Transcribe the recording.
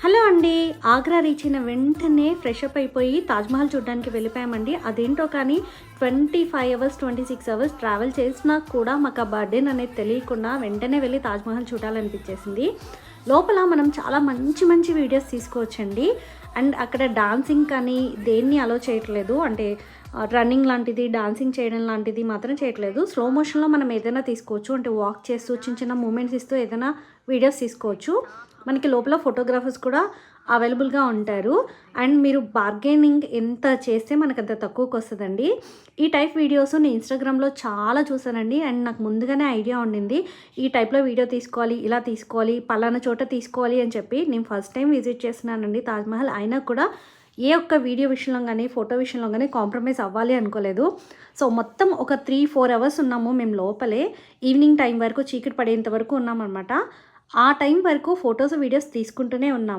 Hello అండి. Agra reach అయిన వెంటనే ఫ్రెష్ అప్ అయిపోయి తాజ్‌మహల్ చూడడానికి వెళ్ళిపోయామండి. అదేంటో కానీ 25 అవర్స్, 26 అవర్స్ ట్రావెల్ చేసినా కూడా మాకు ఆ బర్డెన్ అనేది తెలియకుండా వెంటనే వెళ్ళి తాజ్‌మహల్ చూడాలనిపించేసింది. లోపల మనం చాలా మంచి మంచి వీడియోస్ తీసుకోవచ్చండి. అండ్ అక్కడ డాన్సింగ్ కానీ దేన్ని అలో చేయట్లేదు. అంటే రన్నింగ్ లాంటిది, డాన్సింగ్ చేయడం లాంటిది మాత్రం చేయట్లేదు. స్లో మోషన్‌లో మనం ఏదైనా తీసుకోవచ్చు. అంటే వాక్ చేస్తూ చిన్న చిన్న మూమెంట్స్ ఇస్తూ ఏదైనా వీడియోస్ తీసుకోవచ్చు. మనకి లోపల ఫోటోగ్రాఫర్స్ కూడా అవైలబుల్గా ఉంటారు. అండ్ మీరు బార్గెనింగ్ ఎంత చేస్తే మనకు అంత తక్కువకి వస్తుందండి. ఈ టైప్ వీడియోస్ నేను ఇన్స్టాగ్రామ్లో చాలా చూసానండి. అండ్ నాకు ముందుగానే ఐడియా ఉండింది ఈ టైప్లో వీడియో తీసుకోవాలి, ఇలా తీసుకోవాలి, పలానా చోట తీసుకోవాలి అని చెప్పి. నేను ఫస్ట్ టైం విజిట్ చేస్తున్నానండి తాజ్‌మహల్. అయినా కూడా ఏ ఒక్క వీడియో విషయంలో కానీ, ఫోటో విషయంలో కానీ కాంప్రమైజ్ అవ్వాలి అనుకోలేదు. సో మొత్తం ఒక 3-4 అవర్స్ ఉన్నాము మేము లోపలే. ఈవినింగ్ టైం వరకు, చీకటి పడేంత వరకు ఉన్నామన్నమాట. ఆ టైం వరకు ఫొటోస్, వీడియోస్ తీసుకుంటూనే ఉన్నాం.